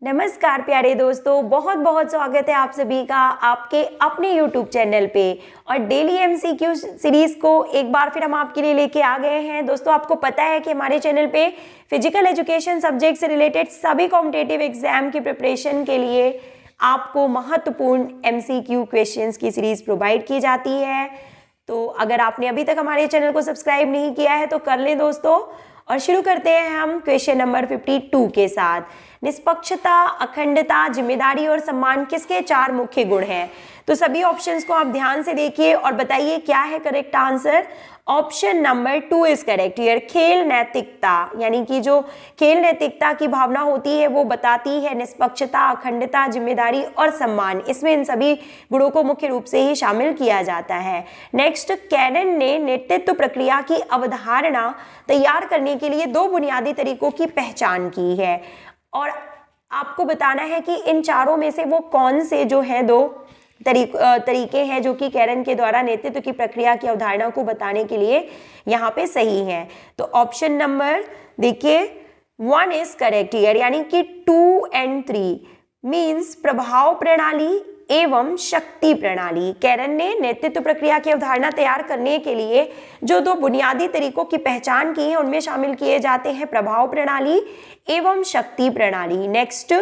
नमस्कार प्यारे दोस्तों, बहुत बहुत स्वागत है आप सभी का आपके अपने YouTube चैनल पे। और डेली MCQ सीरीज को एक बार फिर हम आपके लिए लेके आ गए हैं। दोस्तों, आपको पता है कि हमारे चैनल पे फिजिकल एजुकेशन सब्जेक्ट से रिलेटेड सभी कॉम्पिटिटिव एग्जाम की प्रिपरेशन के लिए आपको महत्वपूर्ण MCQ क्वेश्चंस की सीरीज प्रोवाइड की जाती है। तो अगर आपने अभी तक हमारे चैनल को सब्सक्राइब नहीं किया है तो कर लें दोस्तों। और शुरू करते हैं हम क्वेश्चन नंबर 52 के साथ। निष्पक्षता, अखंडता, जिम्मेदारी और सम्मान किसके 4 मुख्य गुण हैं? तो सभी ऑप्शंस को आप ध्यान से देखिए और बताइए क्या है correct answer. Option number 2 is correct here. खेल नैतिकता, यानी कि जो खेल नैतिकता की भावना होती है वो बताती है निष्पक्षता, अखंडता, जिम्मेदारी और सम्मान। इसमें इन सभी गुणों को मुख्य रूप से ही शामिल किया जाता है। नेक्स्ट, कैरन ने नेतृत्व प्रक्रिया की अवधारणा तैयार करने के लिए 2 बुनियादी तरीकों की पहचान की है और आपको बताना है कि इन चारों में से वो कौन से जो है 2 तरीके हैं जो कि कैरन के द्वारा नेतृत्व की प्रक्रिया की अवधारणा को बताने के लिए यहाँ पे सही है। तो ऑप्शन नंबर देखिए 1 इज करेक्ट हियर, यानी कि 2 and 3 मीन्स प्रभाव प्रणाली एवं शक्ति प्रणाली। कैरन ने नेतृत्व प्रक्रिया की अवधारणा तैयार करने के लिए जो 2 बुनियादी तरीकों की पहचान की है उनमें शामिल किए जाते हैं प्रभाव प्रणाली एवं शक्ति प्रणाली। नेक्स्ट,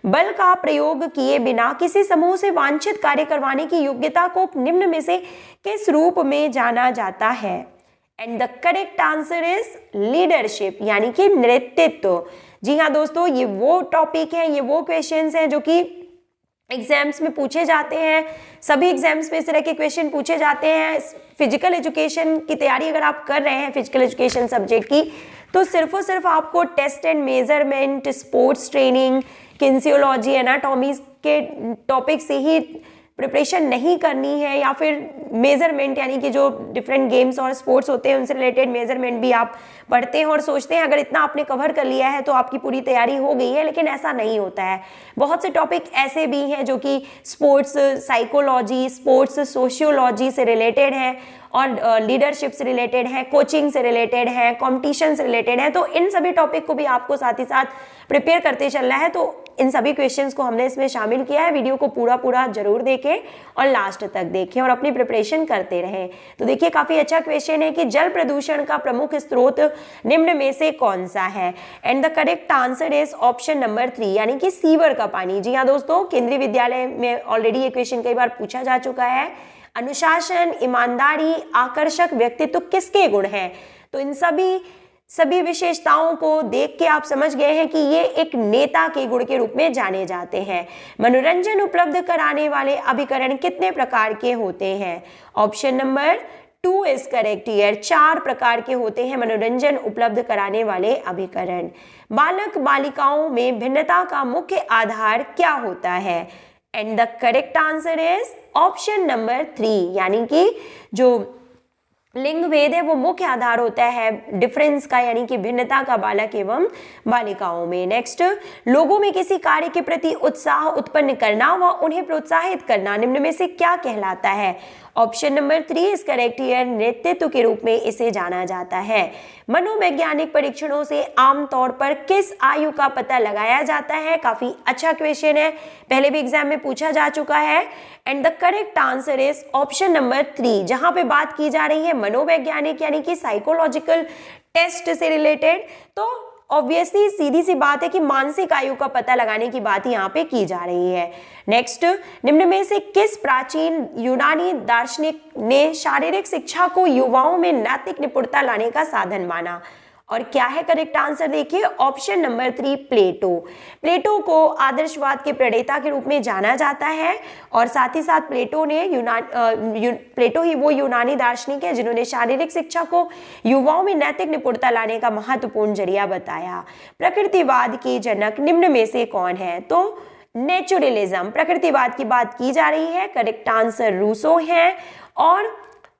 बल का प्रयोग किए बिना किसी समूह से वांछित कार्य करवाने की योग्यता को निम्न में से किस रूप में जाना जाता है? And the correct answer is leadership, यानी कि नेतृत्व। जी हाँ दोस्तों, ये वो टॉपिक है, ये वो क्वेश्चंस हैं जो कि एग्जाम्स में पूछे जाते हैं। सभी एग्जाम्स में इस तरह के क्वेश्चन पूछे जाते हैं। फिजिकल एजुकेशन की तैयारी अगर आप कर रहे हैं फिजिकल एजुकेशन सब्जेक्ट की, तो सिर्फ और सिर्फ आपको test and measurement, sports training, kinesiology, anatomy के टॉपिक से ही प्रिपरेशन नहीं करनी है, या फिर मेजरमेंट यानी कि जो डिफरेंट गेम्स और स्पोर्ट्स होते हैं उनसे रिलेटेड मेजरमेंट भी आप पढ़ते हैं और सोचते हैं अगर इतना आपने कवर कर लिया है तो आपकी पूरी तैयारी हो गई है, लेकिन ऐसा नहीं होता है। बहुत से टॉपिक ऐसे भी हैं जो कि स्पोर्ट्स साइकोलॉजी, स्पोर्ट्स सोशियोलॉजी से रिलेटेड हैं और लीडरशिप से रिलेटेड है, कोचिंग से रिलेटेड है, कॉम्पिटिशन से रिलेटेड है। तो इन सभी टॉपिक को भी आपको साथ ही साथ प्रिपेयर करते चलना है। तो इन सभी क्वेश्चंस को हमने इसमें शामिल किया है। वीडियो को पूरा जरूर देखें और लास्ट तक देखें और अपनी प्रिपरेशन करते रहें। तो देखिए, काफी अच्छा क्वेश्चन है कि जल प्रदूषण का प्रमुख स्रोत निम्न में से कौन सा है? And the correct answer is option number 3, यानी कि सीवर का पानी। जी हाँ दोस्तों, केंद्रीय विद्यालय में ऑलरेडी ये क्वेश्चन कई बार पूछा जा चुका है। अनुशासन, ईमानदारी, आकर्षक व्यक्तित्व किसके गुण हैं? तो इन सभी विशेषताओं को देख के आप समझ गए हैं कि ये एक नेता के गुण के रूप में जाने जाते हैं। मनोरंजन उपलब्ध कराने वाले अभिकरण कितने प्रकार के होते हैं? Option number 2 is correct here. 4 प्रकार के होते हैं मनोरंजन उपलब्ध कराने वाले अभिकरण। बालक बालिकाओं में भिन्नता का मुख्य आधार क्या होता है? And the correct answer is option number 3, यानी कि जो लिंग भेद है वो मुख्य आधार होता है डिफरेंस का, यानी कि भिन्नता का बालक एवं बालिकाओं में। नेक्स्ट, लोगों में किसी कार्य के प्रति उत्साह उत्पन्न करना व उन्हें प्रोत्साहित करना निम्न में से क्या कहलाता है? Option number 3 is correct here. नेतृत्व के रूप में इसे जाना जाता है। मनोवैज्ञानिक परीक्षणों से आमतौर पर किस आयु का पता लगाया जाता है? काफी अच्छा क्वेश्चन है, पहले भी एग्जाम में पूछा जा चुका है। And the correct answer is option number 3, जहां पे बात की जा रही है मनोवैज्ञानिक यानी कि साइकोलॉजिकल टेस्ट से रिलेटेड। तो ऑब्वियसली सीधी सी बात है कि मानसिक आयु का पता लगाने की बात यहाँ पे की जा रही है। नेक्स्ट, निम्न में से किस प्राचीन यूनानी दार्शनिक ने शारीरिक शिक्षा को युवाओं में नैतिक निपुणता लाने का साधन माना? और क्या है करेक्ट आंसर? देखिए, ऑप्शन नंबर 3 प्लेटो। प्लेटो को आदर्शवाद के प्रणेता के रूप में जाना जाता है और साथ ही साथ प्लेटो ही वो यूनानी दार्शनिक है जिन्होंने शारीरिक शिक्षा को युवाओं में नैतिक निपुणता लाने का महत्वपूर्ण जरिया बताया। प्रकृतिवाद के जनक निम्न में से कौन है? तो नेचुरलिज्म, प्रकृतिवाद की बात की जा रही है। करेक्ट आंसर रूसो है। और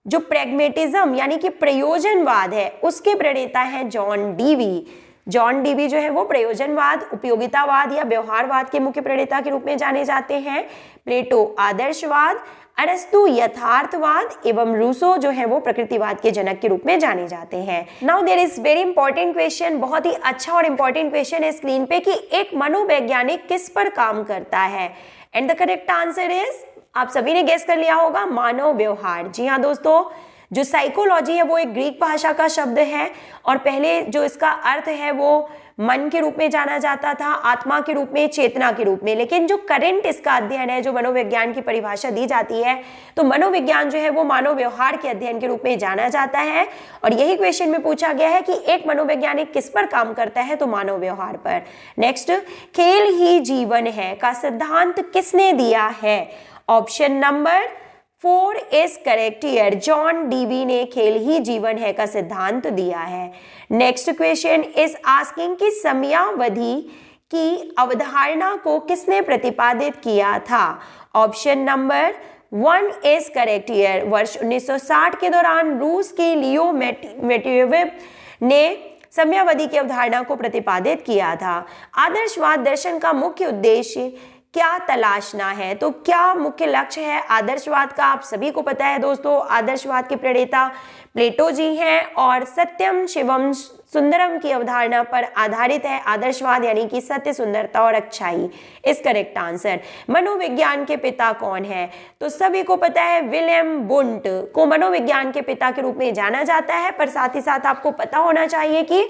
जो प्रैग्मेटिज्म यानी कि प्रयोजनवाद है उसके प्रणेता हैं जॉन डीवी। जॉन डीवी जो है वो प्रयोजनवाद, उपयोगितावाद या व्यवहारवाद के मुख्य प्रणेता के रूप में जाने जाते हैं। प्लेटो आदर्शवाद, अरस्तु यथार्थवाद एवं रूसो जो है वो प्रकृतिवाद के जनक के रूप में जाने जाते हैं। Now there is very important question, बहुत ही अच्छा और इंपॉर्टेंट क्वेश्चन है स्क्रीन पे कि एक मनोवैज्ञानिक किस पर काम करता है। And the correct answer is, आप सभी ने गेस कर लिया होगा, मानव व्यवहार। जी हाँ दोस्तों, जो साइकोलॉजी है वो एक ग्रीक भाषा का शब्द है और पहले जो इसका अर्थ है वो मन के रूप में जाना जाता था, आत्मा के रूप में, चेतना के रूप में। लेकिन जो करंट इसका अध्ययन है, जो मनोविज्ञान की परिभाषा दी जाती है, तो मनोविज्ञान जो है वो मानव व्यवहार के अध्ययन के रूप में जाना जाता है। और यही क्वेश्चन में पूछा गया है कि एक मनोवैज्ञानिक किस पर काम करता है, तो मानव व्यवहार पर। नेक्स्ट, खेल ही जीवन है का सिद्धांत किसने दिया है? Option number 4 is correct here, John Dewey ने खेल ही जीवन है का सिद्धांत दिया है। नेक्स्ट क्वेश्चन इज आस्किंग कि समयावधि की अवधारणा को किसने प्रतिपादित किया था? Option number 1 is correct here, वर्ष 1960 के दौरान रूस के लियो मेटिवेव ने समयावधि की अवधारणा को प्रतिपादित किया था। आदर्शवाद दर्शन का मुख्य उद्देश्य क्या तलाशना है? तो क्या मुख्य लक्ष्य है आदर्शवाद का? आप सभी को पता है दोस्तों, आदर्शवाद के प्रणेता प्लेटो जी हैं और सत्यम शिवम सुंदरम की अवधारणा पर आधारित है आदर्शवाद, यानी कि सत्य, सुंदरता और अच्छाई इस करेक्ट आंसर। मनोविज्ञान के पिता कौन है? तो सभी को पता है विलियम वुंट को मनोविज्ञान के पिता के रूप में जाना जाता है, पर साथ ही साथ आपको पता होना चाहिए कि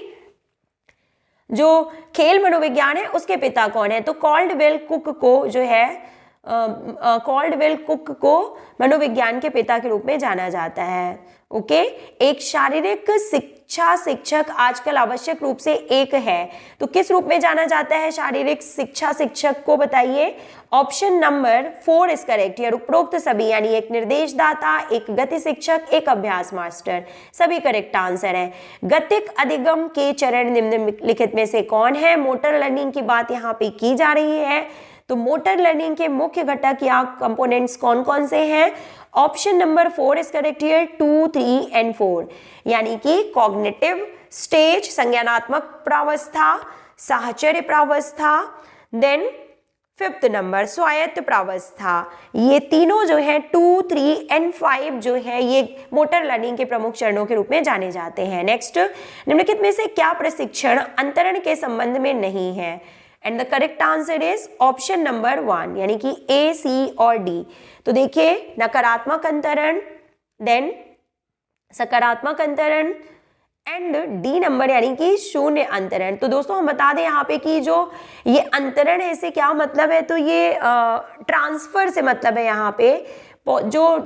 जो खेल मनोविज्ञान है उसके पिता कौन है? तो कॉल्डवेल कुक को जो है कॉल्डवेल कुक को मनोविज्ञान के पिता के रूप में जाना जाता है। ओके, एक शारीरिक शिक्षा शिक्षक आजकल आवश्यक रूप से एक है, तो किस रूप में जाना जाता है शारीरिक शिक्षा शिक्षक को? बताइए। Option number 4 is correct here, उपरोक्त सभी, यानी एक निर्देशदाता, एक गति शिक्षक, एक अभ्यास मास्टर, सभी करेक्ट आंसर है। गतिक अधिगम के चरण निम्नलिखित में से कौन है? मोटर लर्निंग की बात यहाँ पे की जा रही है, तो मोटर लर्निंग के मुख्य घटक या कंपोनेंट्स कौन कौन से हैं? Option number 4 is correct here, 2, 3 and 4, यानी कि कॉग्निटिव स्टेज, संज्ञानात्मक प्रावस्था, साहचर्य प्रावस्था, देन 5th नंबर स्वायत्त प्रावस्था। ये तीनों जो है 2, 3 एंड 5 जो है ये मोटर लर्निंग के प्रमुख चरणों के रूप में जाने जाते हैं। नेक्स्ट, निम्नलिखित में से क्या प्रशिक्षण अंतरण के संबंध में नहीं है? And the correct answer is option number 1, यानी कि A, C और D। तो देखिए, नकारात्मक अंतरण, देन सकारात्मक अंतरण एंड D नंबर यानी कि शून्य अंतरण। तो दोस्तों हम बता दें यहाँ पे कि जो ये अंतरण है इससे क्या मतलब है, तो ये ट्रांसफर से मतलब है। यहाँ पे जो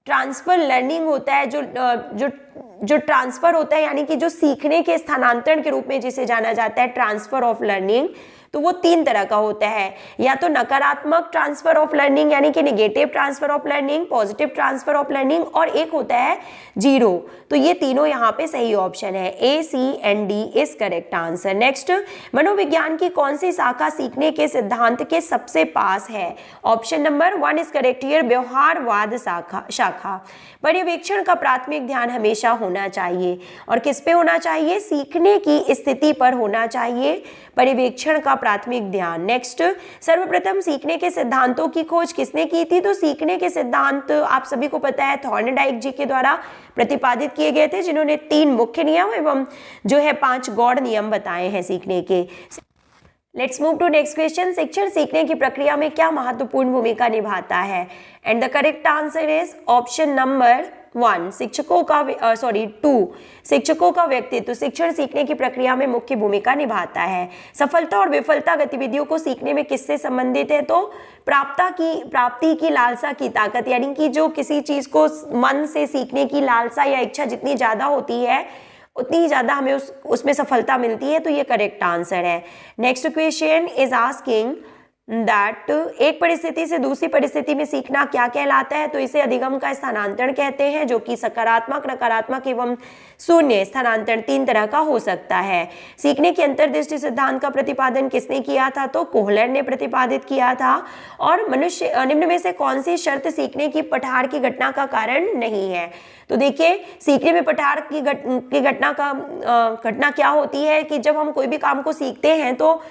ट्रांसफर लर्निंग होता है, जो ट्रांसफर होता है, यानी कि जो सीखने के स्थानांतरण के रूप में जिसे जाना जाता है ट्रांसफर ऑफ लर्निंग, तो वो 3 तरह का होता है। या तो नकारात्मक ट्रांसफर ऑफ लर्निंग यानी कि negative transfer of learning, positive transfer of learning, और एक होता है 0। तो ये तीनों यहाँ पे सही ऑप्शन है, A, C and D is correct answer. Next, मनोविज्ञान की कौन सी शाखा सीखने के सिद्धांत के सबसे पास है? Option number 1 is correct here, व्यवहारवाद शाखा। पर्यवेक्षण का प्राथमिक ध्यान हमेशा होना चाहिए, और किस पे होना चाहिए? सीखने की स्थिति पर होना चाहिए पर्यवेक्षण का प्राथमिक ध्यान। नेक्स्ट, सर्वप्रथम सीखने के सिद्धांतों की खोज किसने की थी? तो सीखने के सिद्धांत आप सभी को पता है थॉर्नडाइक जी के द्वारा प्रतिपादित किए गए थे, जिन्होंने 3 मुख्य नियम एवं जो है 5 गौड़ नियम बताए हैं सीखने के। Let's move to next question. शिक्षण सीखने की प्रक्रिया में क्या महत्वपूर्ण भूमिका निभाता है? And the correct answer is option number 1, शिक्षकों का 2 शिक्षकों का व्यक्तित्व शिक्षण सीखने की प्रक्रिया में मुख्य भूमिका निभाता है। सफलता और विफलता गतिविधियों को सीखने में किससे संबंधित है? तो प्राप्ति की लालसा की ताकत, यानी कि जो किसी चीज को मन से सीखने की लालसा या इच्छा जितनी ज्यादा होती है उतनी ही ज्यादा हमें उसमें सफलता मिलती है, तो ये करेक्ट आंसर है। Next question is asking that एक परिस्थिति से दूसरी परिस्थिति में सीखना क्या कहलाता है, तो इसे अधिगम का स्थानांतरण कहते हैं, जो कि सकारात्मक, नकारात्मक एवं शून्य स्थानांतरण 3 तरह का हो सकता है। सीखने की अंतर्दृष्टि सिद्धांत का प्रतिपादन किसने किया था, तो कोहलर ने प्रतिपादित किया था। और मनुष्य निम्न में से कौन सी शर्त सीखने की पठार की घटना का कारण नहीं है, तो देखिए सीखने में पठार की घटना क्या होती है कि जब हम कोई भी काम को सीखते हैं तो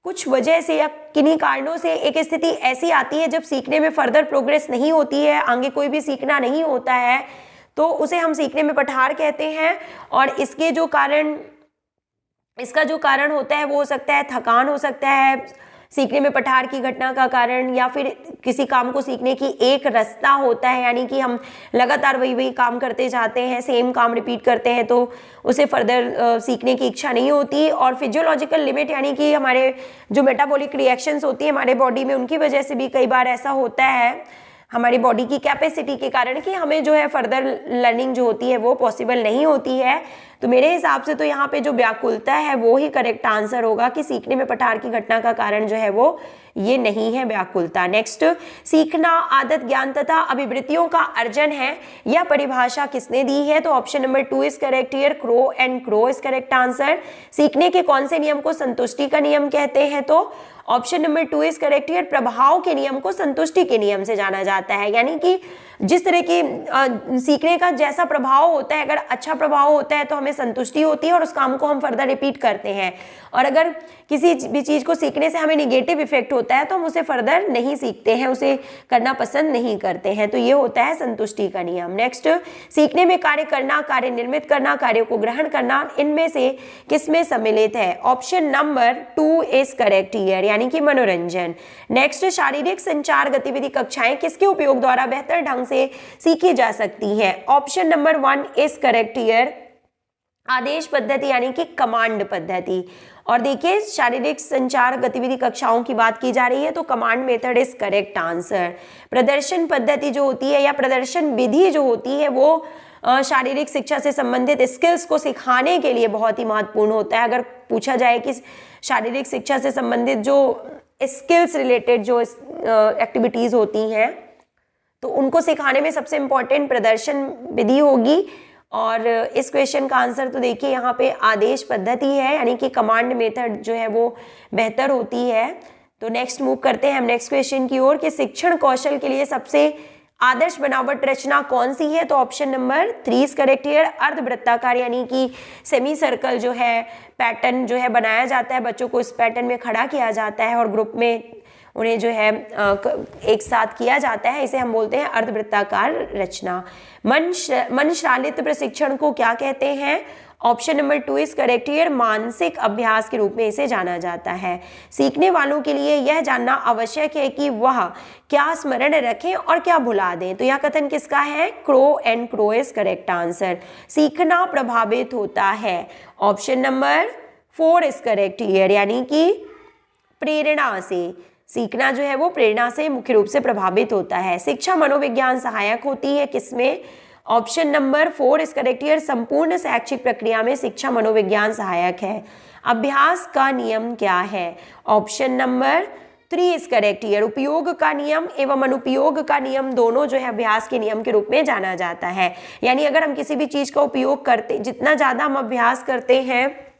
कुछ वजह से या किन्हीं कारणों से एक स्थिति ऐसी आती है जब सीखने में फर्दर प्रोग्रेस नहीं होती है, आगे कोई भी सीखना नहीं होता है, तो उसे हम सीखने में पठार कहते हैं। और इसका जो कारण होता है वो हो सकता है थकान, हो सकता है सीखने में पठार की घटना का कारण, या फिर किसी काम को सीखने की एक रास्ता होता है, यानी कि हम लगातार वही काम करते जाते हैं, सेम काम रिपीट करते हैं, तो उसे फर्दर सीखने की इच्छा नहीं होती। और फिजियोलॉजिकल लिमिट, यानी कि हमारे जो मेटाबॉलिक रिएक्शंस होती है हमारे बॉडी में, उनकी वजह से भी कई बार ऐसा होता है हमारी बॉडी की कैपेसिटी के कारण कि हमें जो है फर्दर लर्निंग जो होती है वो पॉसिबल नहीं होती है। तो मेरे हिसाब से तो यहाँ पे जो व्याकुलता है वो ही करेक्ट आंसर होगा कि सीखने में पठार की घटना का कारण जो है वो ये नहीं है व्याकुलता। नेक्स्ट, सीखना आदत, ज्ञान तथा अभिवृत्तियों का अर्जन है, यह परिभाषा किसने दी है, तो option number 2 is correct here, crow and crow is correct answer. सीखने के कौन से नियम को संतुष्टि का नियम कहते हैं, तो option number 2 is correct here, प्रभाव के नियम को संतुष्टि के नियम से जाना जाता है। यानी कि जिस तरह की सीखने का जैसा प्रभाव होता है, अगर अच्छा प्रभाव होता है तो हमें संतुष्टि होती है और उस काम को हम फर्दर रिपीट करते हैं, और अगर किसी भी चीज को सीखने से हमें निगेटिव इफेक्ट होता है तो हम उसे फर्दर नहीं सीखते हैं, उसे करना पसंद नहीं करते हैं। तो ये होता है संतुष्टि का नियम। नेक्स्ट, सीखने में कार्य करना, कार्य निर्मित करना, कार्यों को ग्रहण करना, इनमें से किसमें सम्मिलित है, option number 2 is correct here, यानी कि मनोरंजन। नेक्स्ट, शारीरिक संचार गतिविधि कक्षाएं किसके उपयोग द्वारा बेहतर ढंग से सीखी जा सकती हैं, option number 1 is correct here, आदेश पद्धति यानी कि कमांड पद्धति। और देखिए शारीरिक संचार गतिविधि कक्षाओं की बात की जा रही है तो command method is correct answer. प्रदर्शन पद्धति जो होती है या प्रदर्शन विधि जो होती है वो शारीरिक शिक्षा से संबंधित स्किल्स को सिखाने के लिए बहुत ही महत्वपूर्ण होता है। अगर पूछा जाए कि शारीरिक शिक्षा से संबंधित जो स्किल्स रिलेटेड जो एक्टिविटीज होती हैं तो उनको सिखाने में सबसे इम्पोर्टेंट प्रदर्शन विधि होगी। और इस क्वेश्चन का आंसर तो देखिए यहाँ पे आदेश पद्धति है, यानी कि कमांड मेथड जो है वो बेहतर होती है। तो नेक्स्ट मूव करते हैं हम नेक्स्ट क्वेश्चन की ओर कि शिक्षण कौशल के लिए सबसे आदर्श बनावट रचना कौन सी है, तो option number 3 is correct here, अर्धवृत्ताकार यानी कि सेमी सर्कल जो है पैटर्न जो है बनाया जाता है, बच्चों को इस पैटर्न में खड़ा किया जाता है और ग्रुप में उन्हें जो है एक साथ किया जाता है, इसे हम बोलते हैं अर्धवृत्ताकार रचना। मन श्रालित प्रशिक्षण को क्या कहते हैं, option number 2 is correct here, मानसिक अभ्यास के रूप में इसे जाना जाता है। सीखने वालों के लिए यह जानना आवश्यक है कि वह क्या स्मरण रखें और क्या भुला दें, तो यह कथन किसका है, crow and crow is correct answer. सीखना प्रभावित होता है, option number 4 is correct here, यानी कि प्रेरणा से। सीखना जो है वो प्रेरणा से मुख्य रूप से प्रभावित होता है। शिक्षा मनोविज्ञान सहायक होती है किसमें, option number 4 is correct here, संपूर्ण शैक्षिक प्रक्रिया में शिक्षा मनोविज्ञान सहायक है। अभ्यास का नियम क्या है, option number 3 is correct here, उपयोग का नियम एवं अनुपयोग का नियम दोनों जो है अभ्यास के नियम के रूप में जाना जाता है। यानी अगर हम किसी भी चीज का उपयोग करते, जितना ज्यादा हम अभ्यास करते हैं,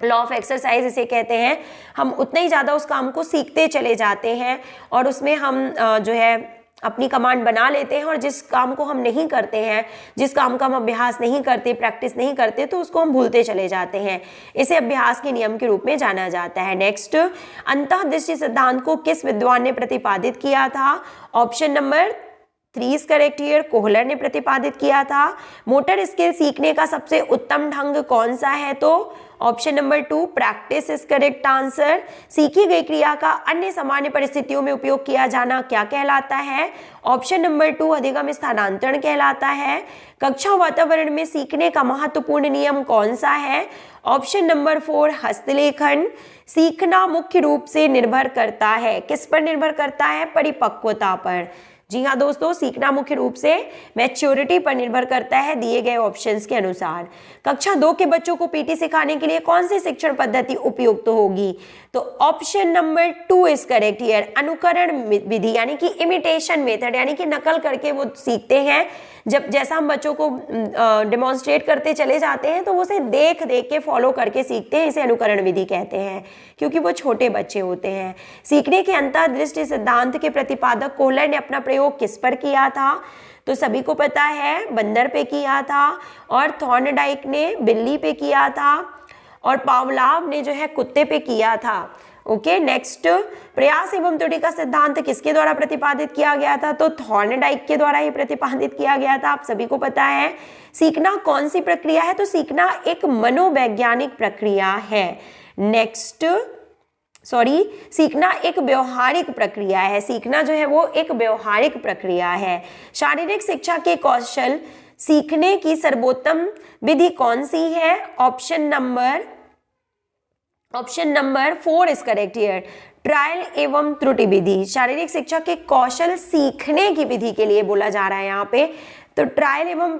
लॉ ऑफ एक्सरसाइज इसे कहते हैं, हम उतना ही ज़्यादा उस काम को सीखते चले जाते हैं और उसमें हम जो है अपनी कमांड बना लेते हैं, और जिस काम को हम नहीं करते हैं, जिस काम का हम अभ्यास नहीं करते, प्रैक्टिस नहीं करते, तो उसको हम भूलते चले जाते हैं। इसे अभ्यास के नियम के रूप में जाना जाता है। नेक्स्ट, अंतःदृष्टि सिद्धांत को किस विद्वान ने प्रतिपादित किया था, option number 3 is correct here, Kohler ने प्रतिपादित किया था। मोटर स्किल सीखने का सबसे उत्तम ढंग कौन सा है, तो option number 2 practice is correct answer. सीखी गई क्रिया का अन्य सामान्य परिस्थितियों में उपयोग किया जाना क्या कहलाता है, ऑप्शन नंबर 2 अधिगम स्थानांतरण कहलाता है। कक्षा वातावरण में सीखने का महत्वपूर्ण नियम कौन सा है, ऑप्शन नंबर 4 हस्तलेखन। सीखना मुख्य रूप से निर्भर करता है, किस पर निर्भर करता है, परिपक्वता पर। जी हाँ दोस्तों, सीखना मुख्य रूप से मैच्योरिटी पर निर्भर करता है दिए गए ऑप्शंस के अनुसार। कक्षा 2 के बच्चों को पीटी सिखाने के लिए कौन सी शिक्षण पद्धति उपयुक्त होगी, तो option number 2 is correct here. अनुकरण विधि यानी कि इमिटेशन मेथड, यानी कि नकल करके वो सीखते हैं। जब जैसा हम बच्चों को डेमोन्स्ट्रेट करते चले जाते हैं तो वो उसे देख देख के फॉलो करके सीखते हैं, इसे अनुकरण विधि कहते हैं, क्योंकि वो छोटे बच्चे होते हैं। सीखने के अंतर्दृष्टि सिद्धांत के प्रतिपादक कोहलर ने अपना प्रयोग किस पर किया था? तो सभी को पता है बंदर पे किया था, और थॉर्नडाइक ने बिल्ली पे किया था, और पावलाव ने जो है कुत्ते पे किया था। ओके, नेक्स्ट, प्रयास एवं त्रुटि का सिद्धांत किसके द्वारा प्रतिपादित किया गया था? तो थॉर्नडाइक के द्वारा ही प्रतिपादित किया गया था, आप सभी को पता है। सीखना कौन सी प्रक्रिया है? तो सीखना एक मनोवैज्ञानिक प्रक्रिया है। नेक्स्ट, सीखना एक व्यवहारिक प्रक्रिया है। सीखना जो है वो एक व्यवहारिक प्रक्रिया है। शारीरिक शिक्षा के कौशल सीखने की सर्वोत्तम विधि कौन सी है? Option number 4 is correct here. Trial एवं त्रुटि विधि शारीरिक शिक्षा के कौशल सीखने की विधि के लिए बोला जा रहा है यहाँ पे। तो ट्रायल एवं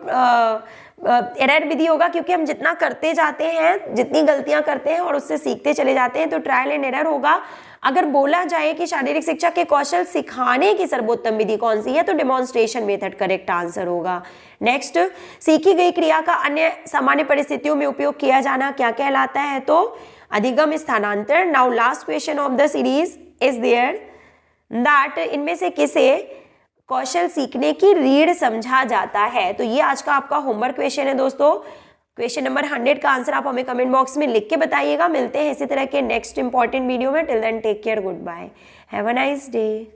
एरर विधि होगा, क्योंकि हम जितना करते जाते हैं, जितनी गलतियां करते हैं और उससे सीखते चले जाते हैं, तो ट्रायल एंड एरर होगा। अगर बोला जाए कि शारीरिक शिक्षा के कौशल सिखाने की सर्वोत्तम विधि कौन सी है, तो डेमोन्स्ट्रेशन मेथड करेक्ट आंसर होगा। नेक्स्ट, सीखी गई क्रिया का अन्य सामान्य परिस्थितियों में उपयोग किया जाना क्या कहलाता है? तो अधिगम स्थानांतर। Now last question of the series is there that इनमें से किसे कौशल सीखने की रीढ़ समझा जाता है? तो ये आज का आपका होमवर्क क्वेश्चन है दोस्तों। क्वेश्चन नंबर 100 का आंसर आप हमें कमेंट बॉक्स में लिख के बताइएगा। मिलते हैं इसी तरह के नेक्स्ट इंपॉर्टेंट वीडियो में। Till then take care, good bye, have a nice day.